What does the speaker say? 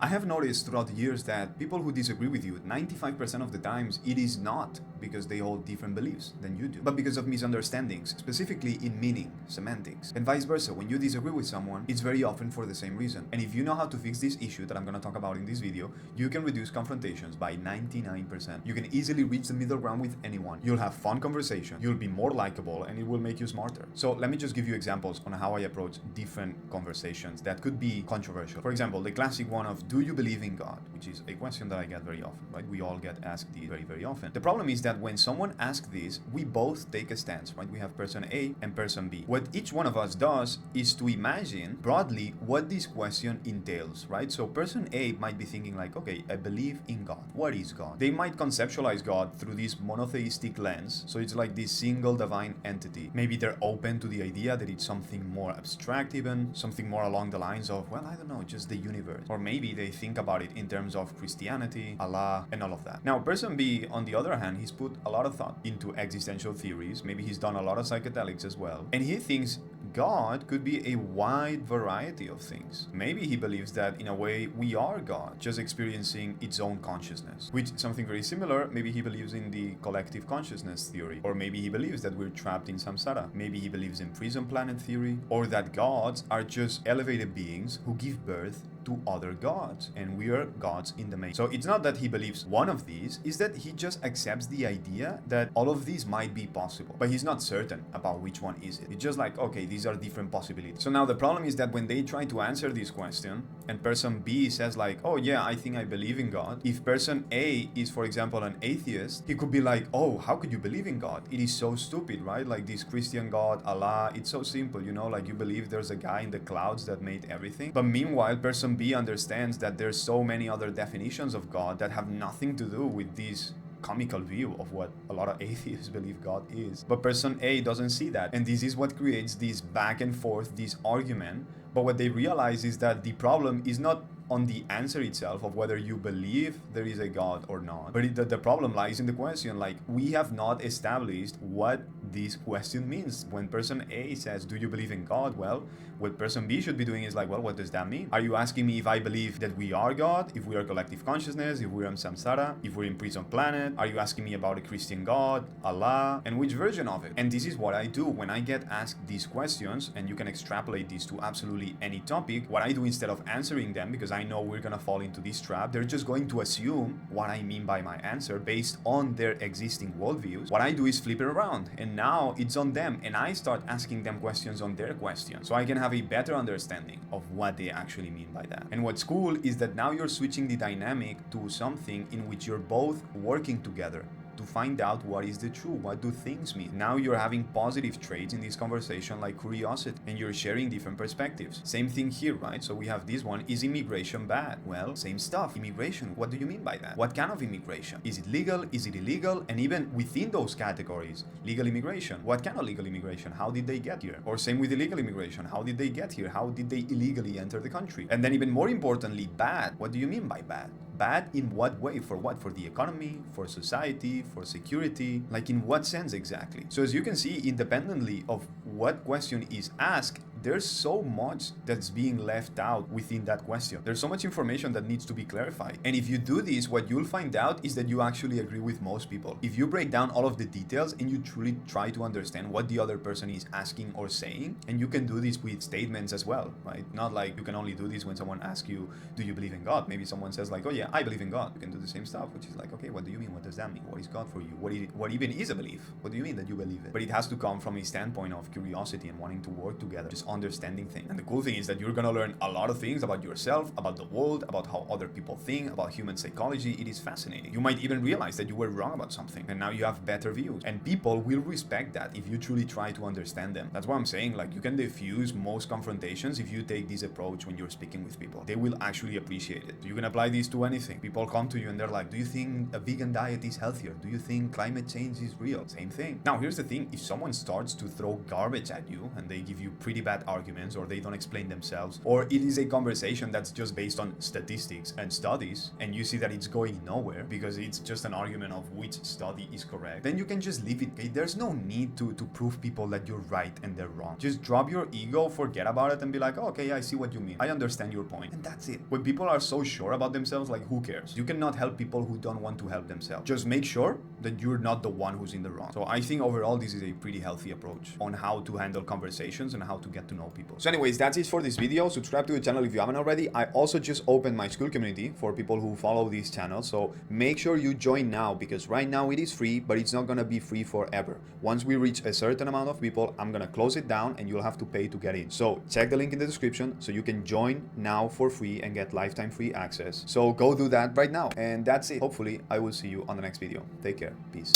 I have noticed throughout the years that people who disagree with you, 95% of the times, it is not because they hold different beliefs than you do, but because of misunderstandings, specifically in meaning, semantics, and vice versa. When you disagree with someone, it's very often for the same reason. And if you know how to fix this issue that I'm going to talk about in this video, you can reduce confrontations by 99%. You can easily reach the middle ground with anyone. You'll have fun conversation, you'll be more likable, and it will make you smarter. So let me just give you examples on how I approach different conversations that could be controversial. For example, the classic one of, do you believe in God? Which is a question that I get very often, right? We all get asked this very, very often. The problem is that when someone asks this, we both take a stance, right? We have person A and person B. What each one of us does is to imagine broadly what this question entails, right? So person A might be thinking like, okay, I believe in God. What is God? They might conceptualize God through this monotheistic lens. So it's like this single divine entity. Maybe they're open to the idea that it's something more abstract even, something more along the lines of, well, I don't know, just the universe. Or maybe they think about it in terms of Christianity, Allah, and all of that. Now, person B, on the other hand, he's put a lot of thought into existential theories. Maybe he's done a lot of psychedelics as well. And he thinks God could be a wide variety of things. Maybe he believes that in a way we are God, just experiencing its own consciousness, which is something very similar. Maybe he believes in the collective consciousness theory, or maybe he believes that we're trapped in samsara. Maybe he believes in prison planet theory, or that gods are just elevated beings who give birth to other gods, and we are gods in the main. So it's not that he believes one of these, is that he just accepts the idea that all of these might be possible, but he's not certain about which one is it. It's just like, okay, these are different possibilities. So now the problem is that when they try to answer this question and person B says like, oh yeah, I think I believe in God. If person A is, for example, an atheist, he could be like, oh, how could you believe in God? It is so stupid, right? Like this Christian God, Allah, it's so simple, you know, like you believe there's a guy in the clouds that made everything. But meanwhile, person B understands that there's so many other definitions of God that have nothing to do with this comical view of what a lot of atheists believe God is. But person A doesn't see that. And this is what creates this back and forth, this argument. But what they realize is that the problem is not on the answer itself of whether you believe there is a God or not. But the problem lies in the question, like we have not established what this question means. When person A says, do you believe in God? Well, what person B should be doing is like, well, what does that mean? Are you asking me if I believe that we are God, if we are collective consciousness, if we're in samsara, if we're in prison planet? Are you asking me about a Christian God, Allah, and which version of it? And this is what I do when I get asked these questions, and you can extrapolate this to absolutely any topic. What I do instead of answering them, because I know we're gonna fall into this trap, they're just going to assume what I mean by my answer based on their existing worldviews. What I do is flip it around, and now it's on them, and I start asking them questions on their questions, so I can have a better understanding of what they actually mean by that. And what's cool is that now you're switching the dynamic to something in which you're both working together to find out what is the truth, what do things mean. Now you're having positive traits in this conversation like curiosity, and you're sharing different perspectives. Same thing here, right? So we have this one, is immigration bad? Well, same stuff. Immigration, what do you mean by that? What kind of immigration? Is it legal? Is it illegal? And even within those categories, legal immigration, what kind of legal immigration? How did they get here? Or same with illegal immigration, how did they get here? How did they illegally enter the country? And then even more importantly, bad. What do you mean by bad? Bad in what way? For what? For the economy? For society? For security? Like in what sense exactly? So as you can see, independently of what question is asked, there's so much that's being left out within that question. There's so much information that needs to be clarified. And if you do this, what you'll find out is that you actually agree with most people. If you break down all of the details and you truly try to understand what the other person is asking or saying, and you can do this with statements as well, right? Not like you can only do this when someone asks you, do you believe in God? Maybe someone says like, oh yeah, I believe in God. You can do the same stuff, which is like, okay, what do you mean? What does that mean? What is God for you? What even is a belief? What do you mean that you believe it? But it has to come from a standpoint of curiosity and wanting to work together, just understanding things. And the cool thing is that you're gonna learn a lot of things about yourself, about the world, about how other people think, about human psychology. It is fascinating. You might even realize that you were wrong about something, and now you have better views. And people will respect that if you truly try to understand them. That's why I'm saying, like, you can diffuse most confrontations if you take this approach when you're speaking with people. They will actually appreciate it. You can apply this to anything. People come to you and they're like, do you think a vegan diet is healthier? Do you think climate change is real? Same thing. Now, here's the thing. If someone starts to throw garbage at you and they give you pretty bad bad arguments, or they don't explain themselves, or it is a conversation that's just based on statistics and studies, and you see that it's going nowhere because it's just an argument of which study is correct, then you can just leave it. Okay? There's no need to prove people that you're right and they're wrong. Just drop your ego, forget about it, and be like, oh, okay, I see what you mean. I understand your point. And that's it. When people are so sure about themselves, like, who cares? You cannot help people who don't want to help themselves. Just make sure that you're not the one who's in the wrong. So I think overall, this is a pretty healthy approach on how to handle conversations and how to get to know people. So anyways, that's it for this video. Subscribe to the channel if you haven't already. I also just opened my school community for people who follow these channels. So make sure you join now, because right now it is free, but it's not going to be free forever. Once we reach a certain amount of people, I'm going to close it down and you'll have to pay to get in. So check the link in the description so you can join now for free and get lifetime free access. So go do that right now. And that's it. Hopefully I will see you on the next video. Take care. Peace.